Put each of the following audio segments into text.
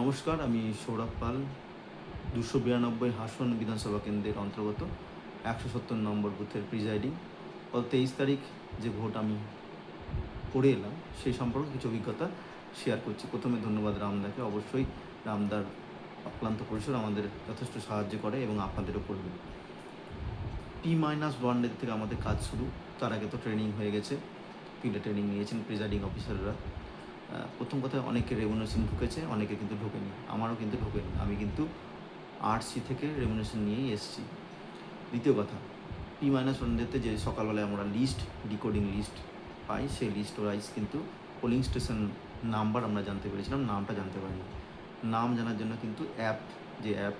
নমস্কার, আমি সৌরভ পাল ২৯২ হাসন বিধানসভা কেন্দ্রের অন্তর্গত ১৭০ নম্বর বুথের প্রিজাইডিং। গত ২৩ তারিখ যে ভোট আমি করে এলাম সেই সম্পর্কে কিছু অভিজ্ঞতা শেয়ার করছি। প্রথমে ধন্যবাদ রামদাকে। অবশ্যই রামদার অক্লান্ত পরিশ্রম আমাদের যথেষ্ট সাহায্য করে এবং আপনাদেরও করবে। T-1 ডে থেকে আমাদের কাজ শুরু। তার আগে তো ট্রেনিং হয়ে গেছে, ফিল্ডে ট্রেনিং নিয়েছেন প্রিজাইডিং অফিসাররা। প্রথম কথা, অনেকে রেমুনেশন ঢুকেছে, অনেকে কিন্তু ঢোকেনি। আমারও কিন্তু ঢোকেনি। আমি কিন্তু আরসি থেকে রেমুনেশন নিয়েই এসেছি। দ্বিতীয় কথা, T-1 ডেতে যে সকালবেলায় আমরা ডিকোডিং লিস্ট পাই, সেই লিস্ট ওয়াইজ কিন্তু পোলিং স্টেশন নাম্বার আমরা জানতে পেরেছিলাম, নামটা জানতে পারিনি। নাম জানার জন্য কিন্তু যে অ্যাপ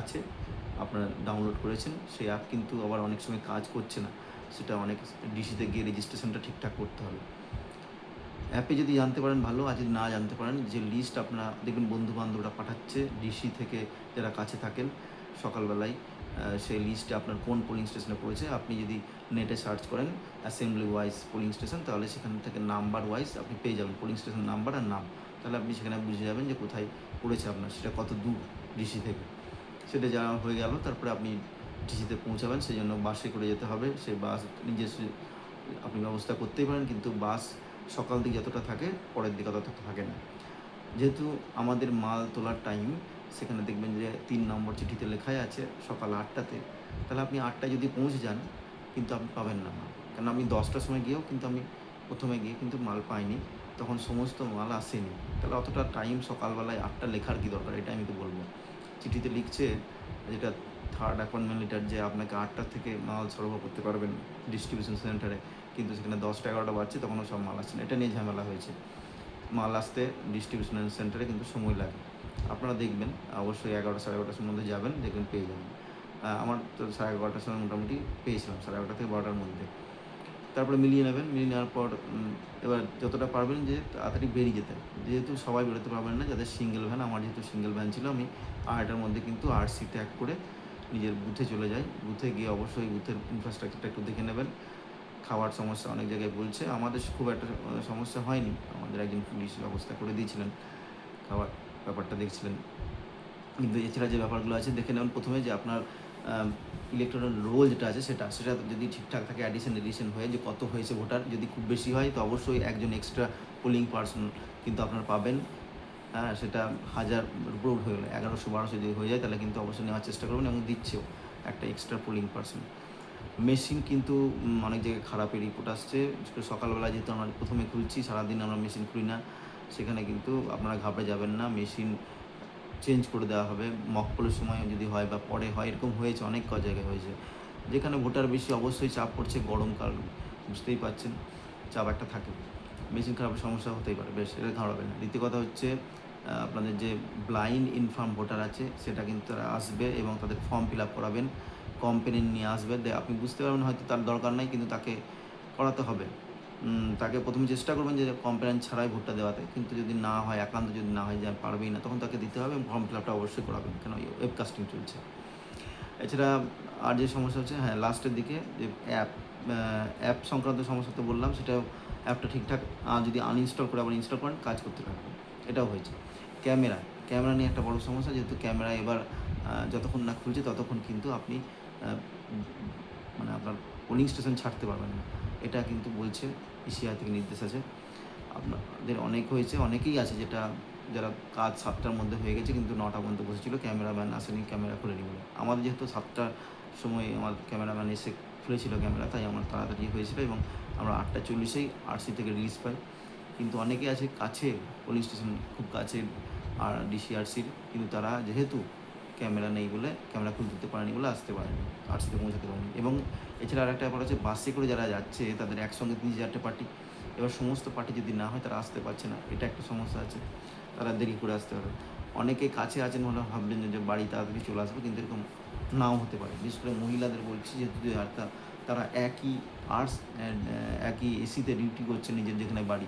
আছে আপনারা ডাউনলোড করেছেন, সেই অ্যাপ কিন্তু আবার অনেক সময় কাজ করছে না। সেটা অনেক ডিসিতে গিয়ে রেজিস্ট্রেশনটা ঠিকঠাক করতে হবে। অ্যাপে যদি জানতে পারেন ভালো, আর যদি না জানতে পারেন, যে লিস্ট আপনারা দেখবেন বন্ধুবান্ধবরা পাঠাচ্ছে ডিসি থেকে, যারা কাছে থাকেন সকালবেলায়, সেই লিস্টে আপনার কোন পোলিং স্টেশনে পড়েছে আপনি যদি নেটে সার্চ করেন অ্যাসেম্বলি ওয়াইজ পোলিং স্টেশন, তাহলে সেখান থেকে নাম্বার ওয়াইজ আপনি পেয়ে যাবেন পোলিং স্টেশন নাম্বার আর নাম। তাহলে আপনি সেখানে বুঝে যাবেন যে কোথায় পড়েছে আপনার, সেটা কত দূর ডিসি থেকে। সেটা যাওয়া হয়ে গেল, তারপরে আপনি ডিসিতে পৌঁছাবেন, সেই জন্য বাসে করে যেতে হবে। সেই বাস নিজস্ব আপনি ব্যবস্থা করতেই পারেন, কিন্তু বাস সকাল দিকে যতটা থাকে পরের দিকে ততটা থাকে না। যেহেতু আমাদের মাল তোলার টাইম সেখানে দেখবেন যে ৩ নম্বর চিঠিতে লেখাই আছে সকাল ৮টাতে, তাহলে আপনি ৮টায় যদি পৌঁছে যান কিন্তু আপনি পাবেন না মাল। কারণ আমি 10টার সময় গিয়েও কিন্তু আমি প্রথমে গিয়ে কিন্তু মাল পাইনি, তখন সমস্ত মাল আসেনি। তাহলে অতটা টাইম সকালবেলায় ৮টা লেখার কী দরকার, এটা আমি তো বলবো। চিঠিতে লিখছে যেটা থার্ড অ্যাপয়েন্টমেন্ট লেটার, যে আপনাকে ৮টা থেকে মাল সরবরাহ করতে পারবেন ডিস্ট্রিবিউশন সেন্টারে, কিন্তু সেখানে 10টা 11টা বাজছে তখনও সব মাল আসছে না। এটা নিয়ে ঝামেলা হয়েছে। মাল আসতে ডিস্ট্রিবিউশন সেন্টারে কিন্তু সময় লাগে। আপনারা দেখবেন অবশ্যই 11টা 11:30টার মধ্যে যাবেন, দেখবেন পেয়ে যাবেন। আমার তো 11:30টার সময় মোটামুটি পেয়েছিলাম, 11:30 থেকে 12টার মধ্যে। তারপরে মিলিয়ে নেবেন, মিলিয়ে নেওয়ার পর এবার যতটা পারবেন যে তাড়াতাড়ি বেরিয়ে যেতে। যেহেতু সবাই বেরোতে পারবেন না, যাদের সিঙ্গেল ভ্যান, আমার যেহেতু সিঙ্গেল ভ্যান ছিল, আমি 8টার মধ্যে কিন্তু আরসি ত্যাগ করে নিজের বুথে চলে যাই। বুথে গিয়ে অবশ্যই বুথের ইনফ্রাস্ট্রাকচারটা একটু দেখে নেবেন। খাওয়ার সমস্যা অনেক জায়গায় বলছে, আমাদের খুব একটা সমস্যা হয়নি। আমাদের একজন পুলিশ ব্যবস্থা করে দিয়েছিলেন, খাওয়ার ব্যাপারটা দেখছিলেন। কিন্তু এছাড়া যে ব্যাপারগুলো আছে দেখে নেবেন প্রথমে, যে আপনার ইলেকট্রাল রোল যেটা আছে সেটা যদি ঠিকঠাক থাকে, এডিশন হয়ে যে কত হয়েছে ভোটার, যদি খুব বেশি হয় তো অবশ্যই একজন এক্সট্রা পোলিং পার্সন কিন্তু আপনারা পাবেন। হ্যাঁ, সেটা 1000 উপর হয়ে গেলে 1100-1200 যদি হয়ে যায় তাহলে কিন্তু অবশ্যই নেওয়ার চেষ্টা করবেন, এবং দিচ্ছেও একটা এক্সট্রা পোলিং পার্সন। মেশিন কিন্তু অনেক জায়গায় খারাপের রিপোর্ট আসছে। সকালবেলা যেহেতু আমরা প্রথমে খুলছি, সারাদিন আমরা মেশিন খুলি না, সেখানে কিন্তু আপনারা ঘাবড়ে যাবেন না। মেশিন চেঞ্জ করে দেওয়া হবে, মকপলের সময় যদি হয় বা পরে হয়, এরকম হয়েছে, অনেক জায়গায় হয়েছে। যেখানে ভোটার বেশি অবশ্যই চাপ পড়ছে, গরমকাল বুঝতেই পারছেন, চাপ একটা থাকে। মেশিন খারাপের সমস্যা হতেই পারে, বেশ, এটা ঘাবড়াবেন না। দ্বিতীয় কথা হচ্ছে আপনাদের যে ব্লাইন্ড ইনফার্ম ভোটার আছে সেটা কিন্তু তারা আসবে এবং তাদের ফর্ম ফিল আপ করাবেন, কমপ্লেন নিয়ে আসবে। আপনি বুঝতে পারবেন হয়তো তার দরকার নাই, কিন্তু তাকে করাতে হবে। তাকে প্রথমে চেষ্টা করবেন যে কমপ্লেন ছাড়াই ভোটটা দেওয়াতে, কিন্তু যদি না হয়, একান্ত যদি না হয় যে পারবেই না, তখন তাকে দিতে হবে এবং ফর্ম ফিল আপটা অবশ্যই করাবেন, কেন ওয়েবকাস্টিং চলছে। এছাড়া আর যে সমস্যা হচ্ছে, হ্যাঁ, লাস্টের দিকে যে অ্যাপ সংক্রান্ত সমস্যা তো বললাম, সেটাও অ্যাপটা ঠিকঠাক যদি আনইনস্টল করে আবার ইনস্টল করেন কাজ করতে থাকবে, এটাও হয়েছে। ক্যামেরা নিয়ে একটা বড় সমস্যা, যেহেতু ক্যামেরা এবার যতক্ষণ না খুলছে ততক্ষণ কিন্তু আপনি মানে আপনার পোলিং স্টেশন ছাড়তে পারবেন না, এটা কিন্তু বলছে ইসিআই থেকে নির্দেশ আছে। আপনাদের অনেকেই আছে যারা কাজ 7টার মধ্যে হয়ে গেছে, কিন্তু 9টা পর্যন্ত বসেছিল, ক্যামেরাম্যান আসেনি, ক্যামেরা খুলে নিল। আমাদের যেহেতু 7টার সময় আমার ক্যামেরাম্যান এসে খুলেছিল ক্যামেরা, তাই আমার তাড়াতাড়ি হয়েছিল এবং আমরা 8:40-এই আরসি থেকে রিলিজ পাই। কিন্তু অনেকে আছে কাছে, পোলিং স্টেশন খুব কাছে আর ডিসিআরসির, কিন্তু তারা যেহেতু ক্যামেরা নেই বলে, ক্যামেরা খুলতে দিতে পারেনি বলে আসতে পারেনি, আরসিতে পৌঁছাতে পারেনি। এবং এছাড়া আরেকটা ব্যাপার আছে, বাসে করে যারা যাচ্ছে তাদের একসঙ্গে 3-4টে পার্টি, এবার সমস্ত পার্টি যদি না হয় তারা আসতে পারছে না, এটা একটা সমস্যা আছে, তারা দেরি করে আসতে হবে। অনেকে কাছে আছেন বলে ভাববেন যে বাড়ি তাড়াতাড়ি চলে আসবে, কিন্তু এরকম নাও হতে পারে। বিশেষ করে মহিলাদের বলছি, যেহেতু তারা একই এসিতে ডিউটি করছে নিজের যেখানে বাড়ি,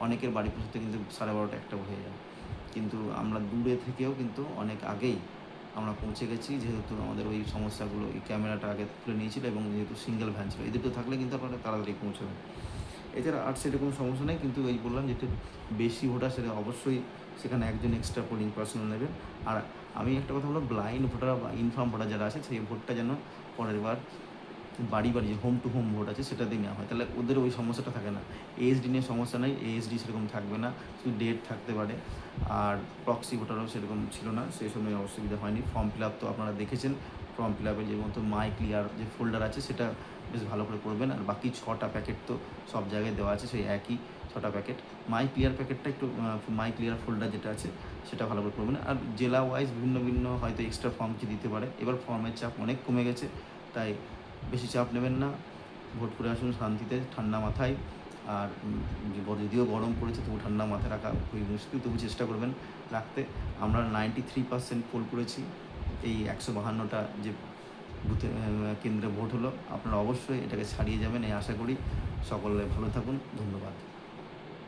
অনেকের বাড়ি পৌঁছতে কিন্তু 12:30 1টাও হয়ে যায়। কিন্তু আমরা দূরে থেকেও কিন্তু অনেক আগেই আমরা পৌঁছে গেছি, যেহেতু আমাদের ওই সমস্যাগুলো, এই ক্যামেরাটা আগে তুলে নিয়েছিল এবং যেহেতু সিঙ্গেল ভ্যান ছিল, এই দুটো থাকলে কিন্তু আপনারা তাড়াতাড়ি পৌঁছাবেন। এছাড়া আর সেরকম সমস্যা নেই, কিন্তু এই বললাম যেটা বেশি ভোটার, সেটা অবশ্যই সেখানে একজন এক্সট্রা পোলিং পার্সন নেবেন। আর আমি একটা কথা বলবো, ব্লাইন্ড ভোটার বা ইনফর্ম ভোটার যারা আছে সেই ভোটটা যেন পরের বার বাড়ি বাড়ি যে হোম টু হোম ভোট আছে সেটা দিয়ে নেওয়া হয়, তাহলে ওদের ওই সমস্যাটা থাকে না। এএসডি নিয়ে সমস্যা নেই, এএসডি সেরকম থাকবে না, শুধু ডেট থাকতে পারে। আর প্রক্সি ভোটারও সেরকম ছিল না, সেই সময় অসুবিধা হয়নি। ফর্ম ফিল আপ তো আপনারা দেখেছেন, ফর্ম ফিল আপের যে মতো মাই ক্লিয়ার যে ফোল্ডার আছে সেটা বেশ ভালো করে করবেন। আর বাকি 6টা প্যাকেট তো সব জায়গায় দেওয়া আছে, সেই একই 6টা প্যাকেট। মাই ক্লিয়ার প্যাকেটটা একটু মাই ক্লিয়ার ফোল্ডার যেটা আছে সেটা ভালো করে করবেন। আর জেলা ওয়াইজ ভিন্ন ভিন্ন হয়তো এক্সট্রা ফর্ম কি দিতে পারে। এবার ফর্মের চাপ অনেক কমে গেছে, তাই বেশি চাপ নেবেন না, ভোট করে আসুন শান্তিতে ঠান্ডা মাথায়। আর যদিও গরম পড়েছে তবু ঠান্ডা মাথায় রাখা খুবই মুশকিল, তবু চেষ্টা করবেন রাখতে। আমরা 93% পোল করেছি এই 152টা যে বুথে কেন্দ্রে ভোট হলো। আপনারা অবশ্যই এটাকে ছাড়িয়ে যাবেন এই আশা করি। সকলে ভালো থাকুন, ধন্যবাদ।